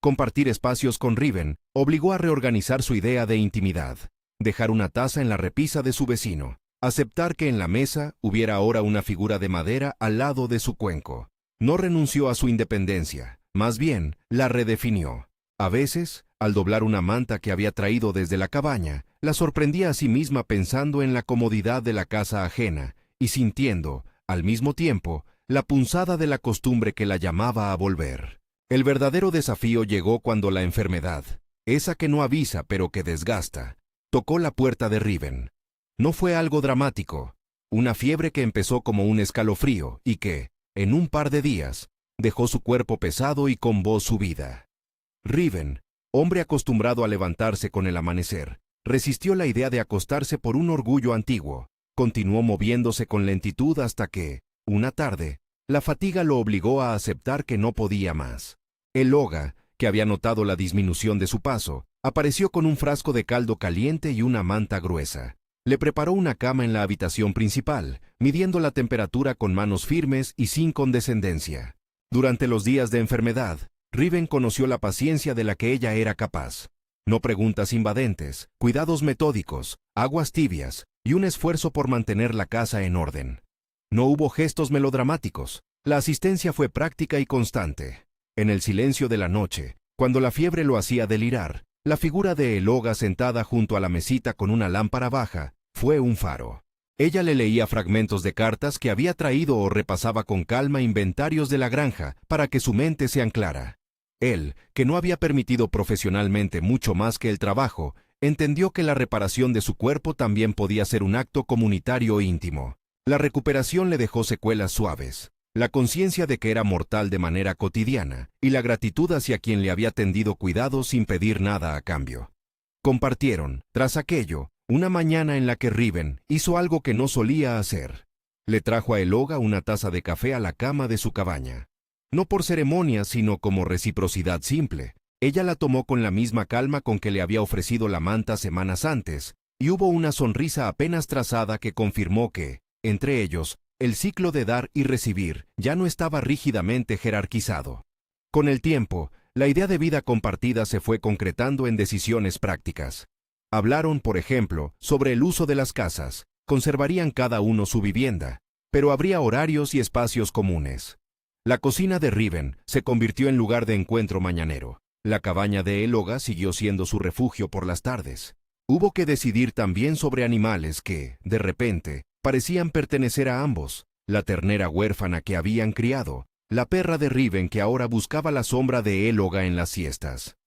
Compartir espacios con Riven obligó a reorganizar su idea de intimidad, dejar una taza en la repisa de su vecino, aceptar que en la mesa hubiera ahora una figura de madera al lado de su cuenco. No renunció a su independencia, más bien la redefinió. A veces, al doblar una manta que había traído desde la cabaña, la sorprendía a sí misma pensando en la comodidad de la casa ajena y sintiendo, al mismo tiempo, la punzada de la costumbre que la llamaba a volver. El verdadero desafío llegó cuando la enfermedad, esa que no avisa pero que desgasta, tocó la puerta de Riven. No fue algo dramático, una fiebre que empezó como un escalofrío y que, en un par de días, dejó su cuerpo pesado y con voz subida. Riven, hombre acostumbrado a levantarse con el amanecer, resistió la idea de acostarse por un orgullo antiguo. Continuó moviéndose con lentitud hasta que, una tarde, la fatiga lo obligó a aceptar que no podía más. Eloga, que había notado la disminución de su paso, apareció con un frasco de caldo caliente y una manta gruesa. Le preparó una cama en la habitación principal, midiendo la temperatura con manos firmes y sin condescendencia. Durante los días de enfermedad, Riven conoció la paciencia de la que ella era capaz. No preguntas invadentes, cuidados metódicos, aguas tibias y un esfuerzo por mantener la casa en orden. No hubo gestos melodramáticos. La asistencia fue práctica y constante. En el silencio de la noche, cuando la fiebre lo hacía delirar, la figura de Eloga sentada junto a la mesita con una lámpara baja fue un faro. Ella le leía fragmentos de cartas que había traído o repasaba con calma inventarios de la granja para que su mente se anclara. Él, que no había permitido profesionalmente mucho más que el trabajo, entendió que la reparación de su cuerpo también podía ser un acto comunitario e íntimo. La recuperación le dejó secuelas suaves, la conciencia de que era mortal de manera cotidiana y la gratitud hacia quien le había tendido cuidado sin pedir nada a cambio. Compartieron, tras aquello, una mañana en la que Riven hizo algo que no solía hacer. Le trajo a Eloga una taza de café a la cama de su cabaña. No por ceremonia, sino como reciprocidad simple. Ella la tomó con la misma calma con que le había ofrecido la manta semanas antes, y hubo una sonrisa apenas trazada que confirmó que, entre ellos, el ciclo de dar y recibir ya no estaba rígidamente jerarquizado. Con el tiempo, la idea de vida compartida se fue concretando en decisiones prácticas. Hablaron, por ejemplo, sobre el uso de las casas. Conservarían cada uno su vivienda, pero habría horarios y espacios comunes. La cocina de Riven se convirtió en lugar de encuentro mañanero. La cabaña de Eloga siguió siendo su refugio por las tardes. Hubo que decidir también sobre animales que, de repente, parecían pertenecer a ambos: la ternera huérfana que habían criado, la perra de Riven que ahora buscaba la sombra de Eloga en las siestas.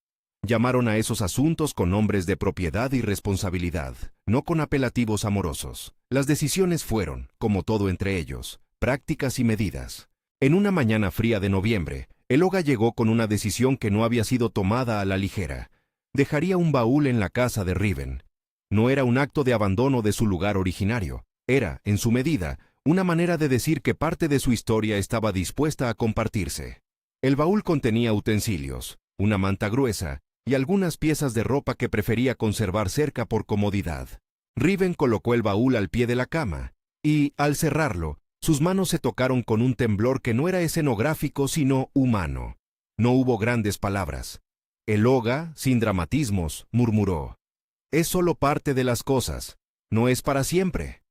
Llamaron a esos asuntos con nombres de propiedad y responsabilidad, no con apelativos amorosos. Las decisiones fueron, como todo entre ellos, prácticas y medidas. En una mañana fría de noviembre, Eloga llegó con una decisión que no había sido tomada a la ligera. Dejaría un baúl en la casa de Riven. No era un acto de abandono de su lugar originario. Era, en su medida, una manera de decir que parte de su historia estaba dispuesta a compartirse. El baúl contenía utensilios, una manta gruesa y algunas piezas de ropa que prefería conservar cerca por comodidad. Riven colocó el baúl al pie de la cama y, al cerrarlo, sus manos se tocaron con un temblor que no era escenográfico sino humano. No hubo grandes palabras. Eloga, sin dramatismos, murmuró: «Es solo parte de las cosas, no es para siempre».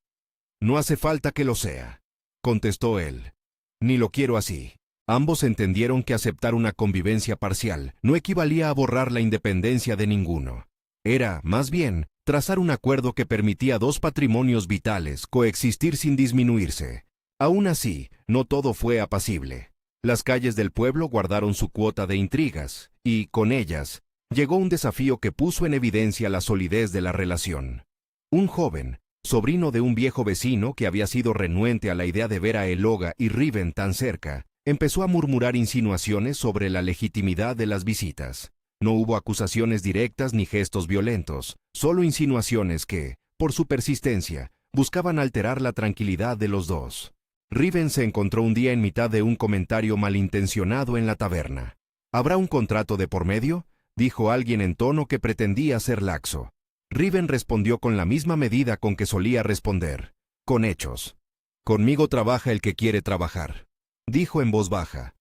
«No hace falta que lo sea», contestó él. «Ni lo quiero así». Ambos entendieron que aceptar una convivencia parcial no equivalía a borrar la independencia de ninguno. Era, más bien, trazar un acuerdo que permitía dos patrimonios vitales coexistir sin disminuirse. Aún así, no todo fue apacible. Las calles del pueblo guardaron su cuota de intrigas, y, con ellas, llegó un desafío que puso en evidencia la solidez de la relación. Un joven, sobrino de un viejo vecino que había sido renuente a la idea de ver a Eloga y Riven tan cerca, empezó a murmurar insinuaciones sobre la legitimidad de las visitas. No hubo acusaciones directas ni gestos violentos, solo insinuaciones que, por su persistencia, buscaban alterar la tranquilidad de los dos. Riven se encontró un día en mitad de un comentario malintencionado en la taberna. «¿Habrá un contrato de por medio?», dijo alguien en tono que pretendía ser laxo. Riven respondió con la misma medida con que solía responder: «Con hechos». «Conmigo trabaja el que quiere trabajar», dijo en voz baja.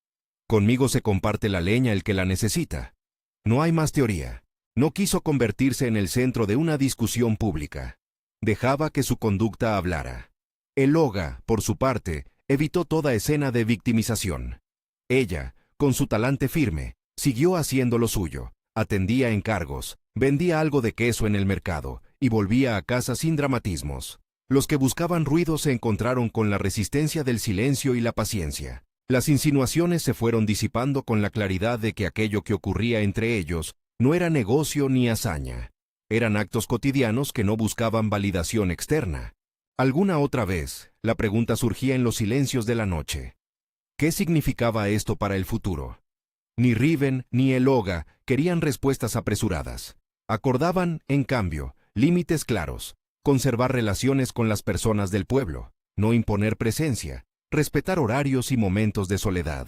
«Conmigo se comparte la leña el que la necesita». No hay más teoría. No quiso convertirse en el centro de una discusión pública. Dejaba que su conducta hablara. Eloga, por su parte, evitó toda escena de victimización. Ella, con su talante firme, siguió haciendo lo suyo. Atendía encargos, vendía algo de queso en el mercado y volvía a casa sin dramatismos. Los que buscaban ruido se encontraron con la resistencia del silencio y la paciencia. Las insinuaciones se fueron disipando con la claridad de que aquello que ocurría entre ellos no era negocio ni hazaña. Eran actos cotidianos que no buscaban validación externa. Alguna otra vez, la pregunta surgía en los silencios de la noche: ¿qué significaba esto para el futuro? Ni Riven ni Eloga querían respuestas apresuradas. Acordaban, en cambio, límites claros: conservar relaciones con las personas del pueblo, no imponer presencia, respetar horarios y momentos de soledad.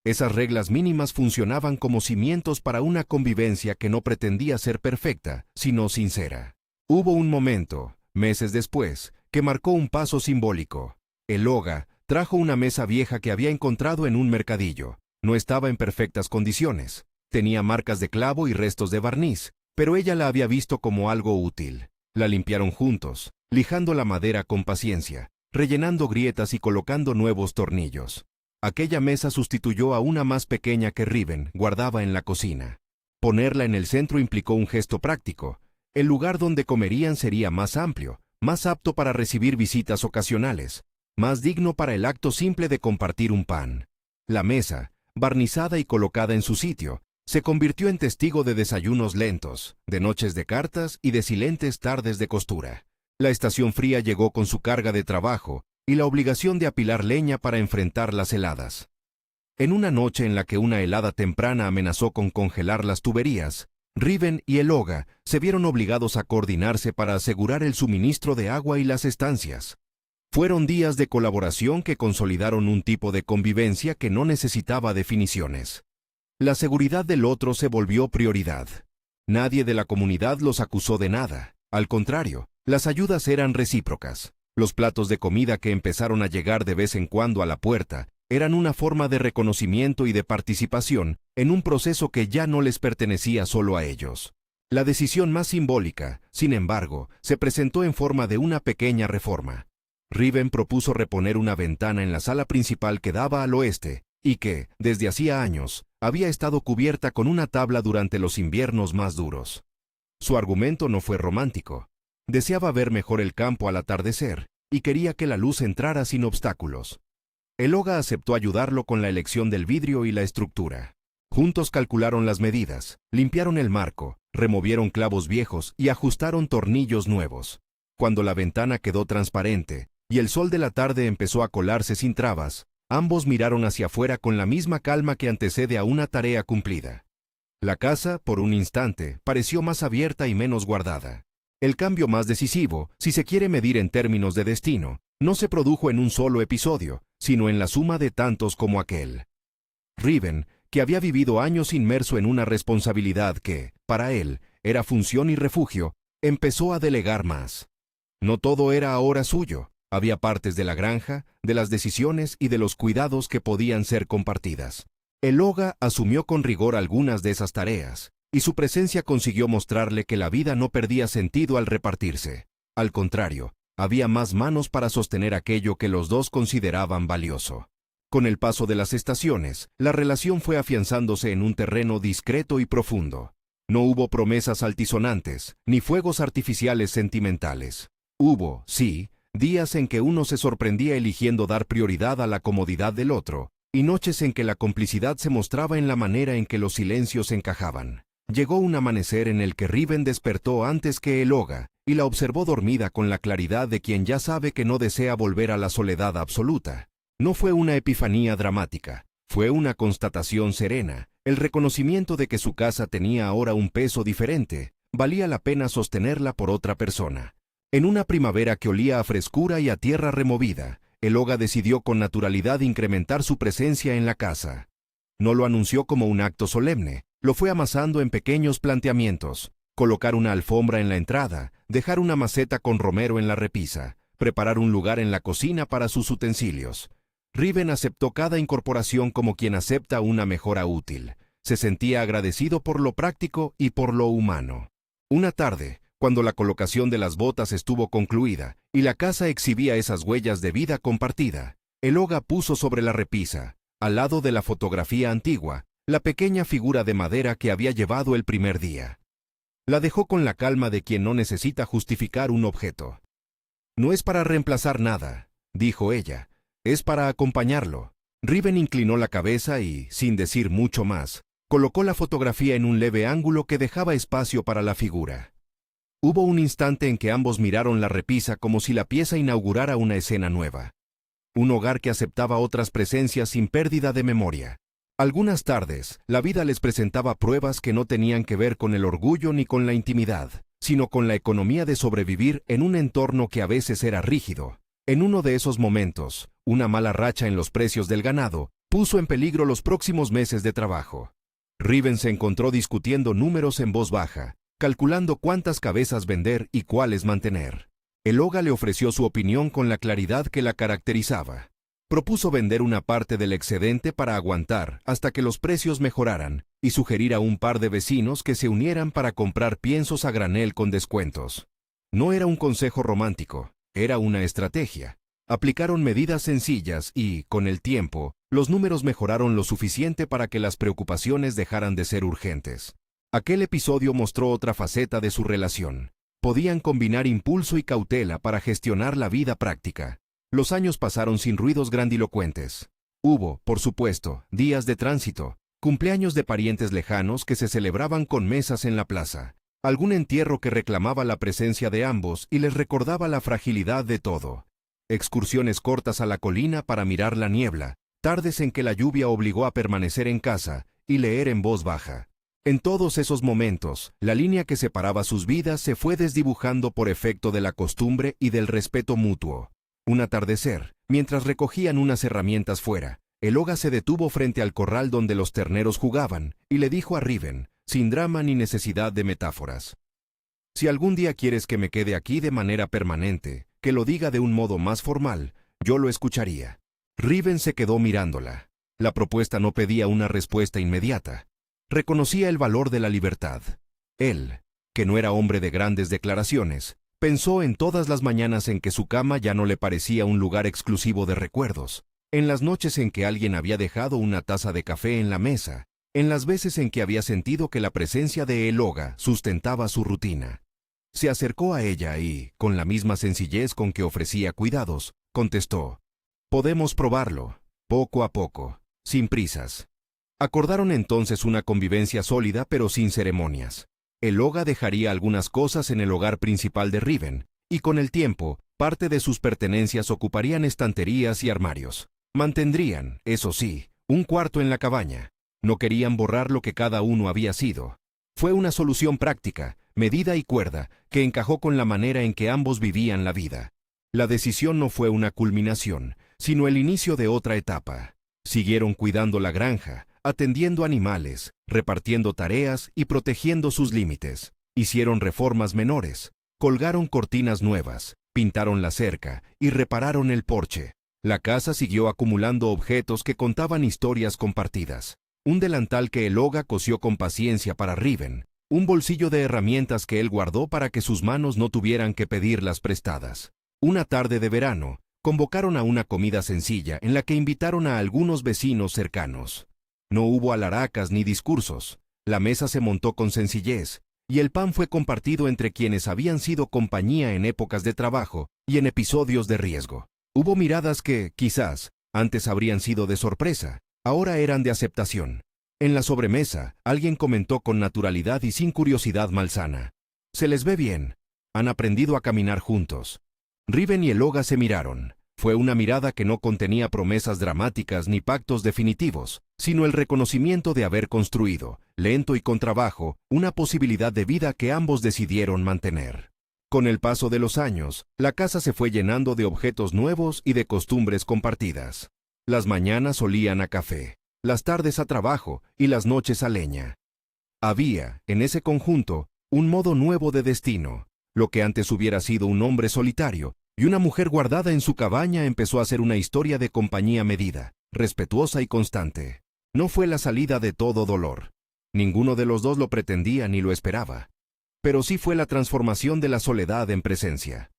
Esas reglas mínimas funcionaban como cimientos para una convivencia que no pretendía ser perfecta, sino sincera. Hubo un momento, meses después, que marcó un paso simbólico. Eloga trajo una mesa vieja que había encontrado en un mercadillo. No estaba en perfectas condiciones. Tenía marcas de clavo y restos de barniz, pero ella la había visto como algo útil. La limpiaron juntos, lijando la madera con paciencia, rellenando grietas y colocando nuevos tornillos. Aquella mesa sustituyó a una más pequeña que Riven guardaba en la cocina. Ponerla en el centro implicó un gesto práctico. El lugar donde comerían sería más amplio, más apto para recibir visitas ocasionales, más digno para el acto simple de compartir un pan. La mesa, barnizada y colocada en su sitio, se convirtió en testigo de desayunos lentos, de noches de cartas y de silentes tardes de costura. La estación fría llegó con su carga de trabajo y la obligación de apilar leña para enfrentar las heladas. En una noche en la que una helada temprana amenazó con congelar las tuberías, Riven y Eloga se vieron obligados a coordinarse para asegurar el suministro de agua y las estancias. Fueron días de colaboración que consolidaron un tipo de convivencia que no necesitaba definiciones. La seguridad del otro se volvió prioridad. Nadie de la comunidad los acusó de nada. Al contrario, las ayudas eran recíprocas. Los platos de comida que empezaron a llegar de vez en cuando a la puerta eran una forma de reconocimiento y de participación en un proceso que ya no les pertenecía solo a ellos. La decisión más simbólica, sin embargo, se presentó en forma de una pequeña reforma. Riven propuso reponer una ventana en la sala principal que daba al oeste y que, desde hacía años, había estado cubierta con una tabla durante los inviernos más duros. Su argumento no fue romántico. Deseaba ver mejor el campo al atardecer y quería que la luz entrara sin obstáculos. Eloga aceptó ayudarlo con la elección del vidrio y la estructura. Juntos calcularon las medidas, limpiaron el marco, removieron clavos viejos y ajustaron tornillos nuevos. Cuando la ventana quedó transparente y el sol de la tarde empezó a colarse sin trabas, ambos miraron hacia afuera con la misma calma que antecede a una tarea cumplida. La casa, por un instante, pareció más abierta y menos guardada. El cambio más decisivo, si se quiere medir en términos de destino, no se produjo en un solo episodio, sino en la suma de tantos como aquel. Riven, que había vivido años inmerso en una responsabilidad que, para él, era función y refugio, empezó a delegar más. No todo era ahora suyo. Había partes de la granja, de las decisiones y de los cuidados que podían ser compartidas. Eloga asumió con rigor algunas de esas tareas, y su presencia consiguió mostrarle que la vida no perdía sentido al repartirse. Al contrario, había más manos para sostener aquello que los dos consideraban valioso. Con el paso de las estaciones, la relación fue afianzándose en un terreno discreto y profundo. No hubo promesas altisonantes, ni fuegos artificiales sentimentales. Hubo, sí, días en que uno se sorprendía eligiendo dar prioridad a la comodidad del otro, y noches en que la complicidad se mostraba en la manera en que los silencios encajaban. Llegó un amanecer en el que Riven despertó antes que Eloga, y la observó dormida con la claridad de quien ya sabe que no desea volver a la soledad absoluta. No fue una epifanía dramática, fue una constatación serena, el reconocimiento de que su casa tenía ahora un peso diferente, valía la pena sostenerla por otra persona. En una primavera que olía a frescura y a tierra removida, Eloga decidió con naturalidad incrementar su presencia en la casa. No lo anunció como un acto solemne, lo fue amasando en pequeños planteamientos: colocar una alfombra en la entrada, dejar una maceta con romero en la repisa, preparar un lugar en la cocina para sus utensilios. Riven aceptó cada incorporación como quien acepta una mejora útil. Se sentía agradecido por lo práctico y por lo humano. Una tarde, cuando la colocación de las botas estuvo concluida y la casa exhibía esas huellas de vida compartida, Eloga puso sobre la repisa, al lado de la fotografía antigua, la pequeña figura de madera que había llevado el primer día. La dejó con la calma de quien no necesita justificar un objeto. «No es para reemplazar nada», dijo ella, «es para acompañarlo». Riven inclinó la cabeza y, sin decir mucho más, colocó la fotografía en un leve ángulo que dejaba espacio para la figura. Hubo un instante en que ambos miraron la repisa como si la pieza inaugurara una escena nueva. Un hogar que aceptaba otras presencias sin pérdida de memoria. Algunas tardes, la vida les presentaba pruebas que no tenían que ver con el orgullo ni con la intimidad, sino con la economía de sobrevivir en un entorno que a veces era rígido. En uno de esos momentos, una mala racha en los precios del ganado puso en peligro los próximos meses de trabajo. Riven se encontró discutiendo números en voz baja, calculando cuántas cabezas vender y cuáles mantener. Eloga le ofreció su opinión con la claridad que la caracterizaba. Propuso vender una parte del excedente para aguantar hasta que los precios mejoraran y sugerir a un par de vecinos que se unieran para comprar piensos a granel con descuentos. No era un consejo romántico, era una estrategia. Aplicaron medidas sencillas y, con el tiempo, los números mejoraron lo suficiente para que las preocupaciones dejaran de ser urgentes. Aquel episodio mostró otra faceta de su relación. Podían combinar impulso y cautela para gestionar la vida práctica. Los años pasaron sin ruidos grandilocuentes. Hubo, por supuesto, días de tránsito, cumpleaños de parientes lejanos que se celebraban con mesas en la plaza, algún entierro que reclamaba la presencia de ambos y les recordaba la fragilidad de todo, excursiones cortas a la colina para mirar la niebla, tardes en que la lluvia obligó a permanecer en casa y leer en voz baja. En todos esos momentos, la línea que separaba sus vidas se fue desdibujando por efecto de la costumbre y del respeto mutuo. Un atardecer, mientras recogían unas herramientas fuera, Eloga se detuvo frente al corral donde los terneros jugaban y le dijo a Riven, sin drama ni necesidad de metáforas: «Si algún día quieres que me quede aquí de manera permanente, que lo diga de un modo más formal, yo lo escucharía». Riven se quedó mirándola. La propuesta no pedía una respuesta inmediata. Reconocía el valor de la libertad. Él, que no era hombre de grandes declaraciones, pensó en todas las mañanas en que su cama ya no le parecía un lugar exclusivo de recuerdos, en las noches en que alguien había dejado una taza de café en la mesa, en las veces en que había sentido que la presencia de Eloga sustentaba su rutina. Se acercó a ella y, con la misma sencillez con que ofrecía cuidados, contestó: «Podemos probarlo, poco a poco, sin prisas». Acordaron entonces una convivencia sólida pero sin ceremonias. Eloga dejaría algunas cosas en el hogar principal de Riven, y con el tiempo, parte de sus pertenencias ocuparían estanterías y armarios. Mantendrían, eso sí, un cuarto en la cabaña. No querían borrar lo que cada uno había sido. Fue una solución práctica, medida y cuerda, que encajó con la manera en que ambos vivían la vida. La decisión no fue una culminación, sino el inicio de otra etapa. Siguieron cuidando la granja, atendiendo animales, repartiendo tareas y protegiendo sus límites. Hicieron reformas menores, colgaron cortinas nuevas, pintaron la cerca y repararon el porche. La casa siguió acumulando objetos que contaban historias compartidas. Un delantal que Eloga cosió con paciencia para Riven, un bolsillo de herramientas que él guardó para que sus manos no tuvieran que pedirlas prestadas. Una tarde de verano, convocaron a una comida sencilla en la que invitaron a algunos vecinos cercanos. No hubo alaracas ni discursos, la mesa se montó con sencillez, y el pan fue compartido entre quienes habían sido compañía en épocas de trabajo y en episodios de riesgo. Hubo miradas que, quizás, antes habrían sido de sorpresa, ahora eran de aceptación. En la sobremesa, alguien comentó con naturalidad y sin curiosidad malsana: «Se les ve bien, han aprendido a caminar juntos». Riven y Eloga se miraron. Fue una mirada que no contenía promesas dramáticas ni pactos definitivos, sino el reconocimiento de haber construido, lento y con trabajo, una posibilidad de vida que ambos decidieron mantener. Con el paso de los años, la casa se fue llenando de objetos nuevos y de costumbres compartidas. Las mañanas olían a café, las tardes a trabajo y las noches a leña. Había, en ese conjunto, un modo nuevo de destino. Lo que antes hubiera sido un hombre solitario y una mujer guardada en su cabaña empezó a ser una historia de compañía medida, respetuosa y constante. No fue la salida de todo dolor. Ninguno de los dos lo pretendía ni lo esperaba. Pero sí fue la transformación de la soledad en presencia.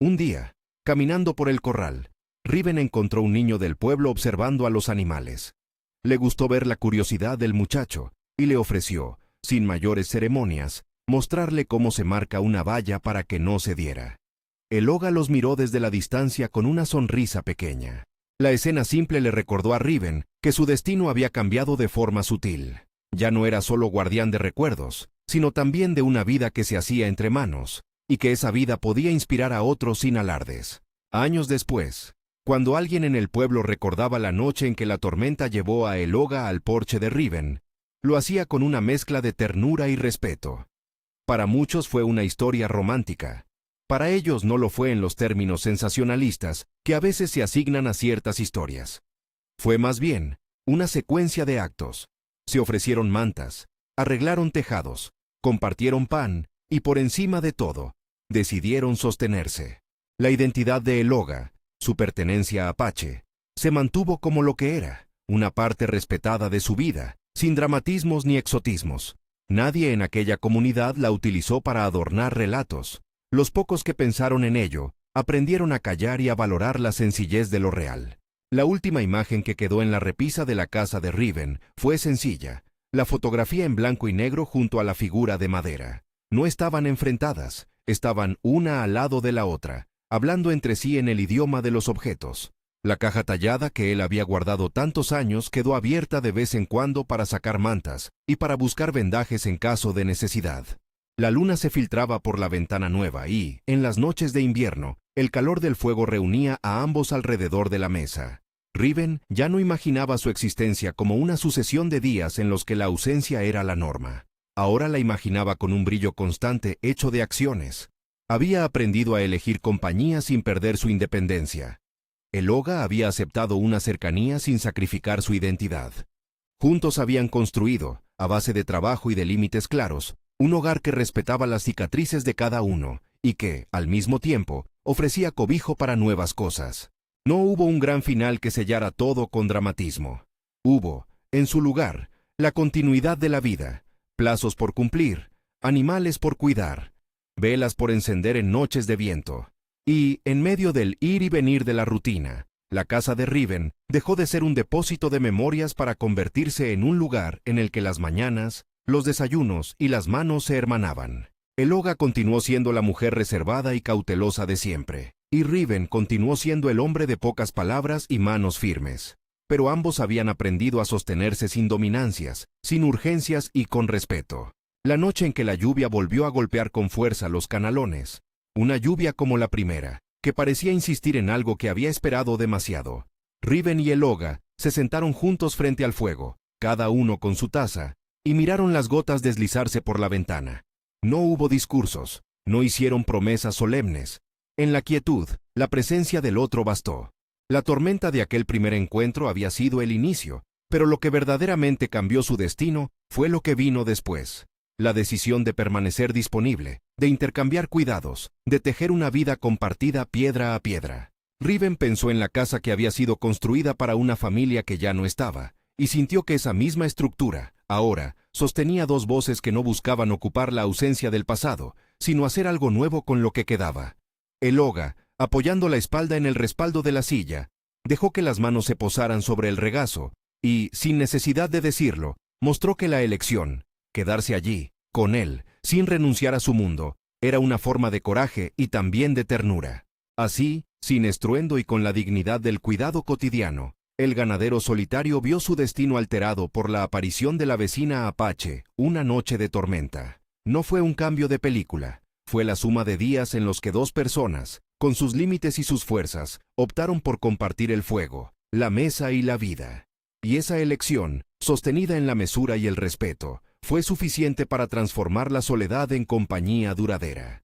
Un día, caminando por el corral, Riven encontró un niño del pueblo observando a los animales. Le gustó ver la curiosidad del muchacho y le ofreció, sin mayores ceremonias, mostrarle cómo se marca una valla para que no se diera. Eloga los miró desde la distancia con una sonrisa pequeña. La escena simple le recordó a Riven que su destino había cambiado de forma sutil. Ya no era solo guardián de recuerdos, sino también de una vida que se hacía entre manos, y que esa vida podía inspirar a otros sin alardes. Años después, cuando alguien en el pueblo recordaba la noche en que la tormenta llevó a Eloga al porche de Riven, lo hacía con una mezcla de ternura y respeto. Para muchos fue una historia romántica. Para ellos no lo fue en los términos sensacionalistas que a veces se asignan a ciertas historias. Fue más bien una secuencia de actos. Se ofrecieron mantas, arreglaron tejados, compartieron pan y, por encima de todo, decidieron sostenerse. La identidad de Eloga, su pertenencia a Apache, se mantuvo como lo que era, una parte respetada de su vida, sin dramatismos ni exotismos. Nadie en aquella comunidad la utilizó para adornar relatos. Los pocos que pensaron en ello, aprendieron a callar y a valorar la sencillez de lo real. La última imagen que quedó en la repisa de la casa de Riven fue sencilla, la fotografía en blanco y negro junto a la figura de madera. No estaban enfrentadas, estaban una al lado de la otra, hablando entre sí en el idioma de los objetos. La caja tallada que él había guardado tantos años quedó abierta de vez en cuando para sacar mantas y para buscar vendajes en caso de necesidad. La luna se filtraba por la ventana nueva y, en las noches de invierno, el calor del fuego reunía a ambos alrededor de la mesa. Riven ya no imaginaba su existencia como una sucesión de días en los que la ausencia era la norma. Ahora la imaginaba con un brillo constante hecho de acciones. Había aprendido a elegir compañía sin perder su independencia. Eloga había aceptado una cercanía sin sacrificar su identidad. Juntos habían construido, a base de trabajo y de límites claros, un hogar que respetaba las cicatrices de cada uno y que, al mismo tiempo, ofrecía cobijo para nuevas cosas. No hubo un gran final que sellara todo con dramatismo. Hubo, en su lugar, la continuidad de la vida, plazos por cumplir, animales por cuidar, velas por encender en noches de viento. Y, en medio del ir y venir de la rutina, la casa de Riven dejó de ser un depósito de memorias para convertirse en un lugar en el que las mañanas, los desayunos y las manos se hermanaban. Eloga continuó siendo la mujer reservada y cautelosa de siempre, y Riven continuó siendo el hombre de pocas palabras y manos firmes. Pero ambos habían aprendido a sostenerse sin dominancias, sin urgencias y con respeto. La noche en que la lluvia volvió a golpear con fuerza los canalones, una lluvia como la primera, que parecía insistir en algo que había esperado demasiado. Riven y Eloga se sentaron juntos frente al fuego, cada uno con su taza, y miraron las gotas deslizarse por la ventana. No hubo discursos, no hicieron promesas solemnes. En la quietud, la presencia del otro bastó. La tormenta de aquel primer encuentro había sido el inicio, pero lo que verdaderamente cambió su destino fue lo que vino después. La decisión de permanecer disponible, de intercambiar cuidados, de tejer una vida compartida piedra a piedra. Riven pensó en la casa que había sido construida para una familia que ya no estaba, y sintió que esa misma estructura, ahora, sostenía dos voces que no buscaban ocupar la ausencia del pasado, sino hacer algo nuevo con lo que quedaba. Eloga, apoyando la espalda en el respaldo de la silla, dejó que las manos se posaran sobre el regazo, y, sin necesidad de decirlo, mostró que la elección, quedarse allí, con él, sin renunciar a su mundo, era una forma de coraje y también de ternura. Así, sin estruendo y con la dignidad del cuidado cotidiano, el ganadero solitario vio su destino alterado por la aparición de la vecina Apache, una noche de tormenta. No fue un cambio de película, fue la suma de días en los que dos personas, con sus límites y sus fuerzas, optaron por compartir el fuego, la mesa y la vida. Y esa elección, sostenida en la mesura y el respeto, fue suficiente para transformar la soledad en compañía duradera.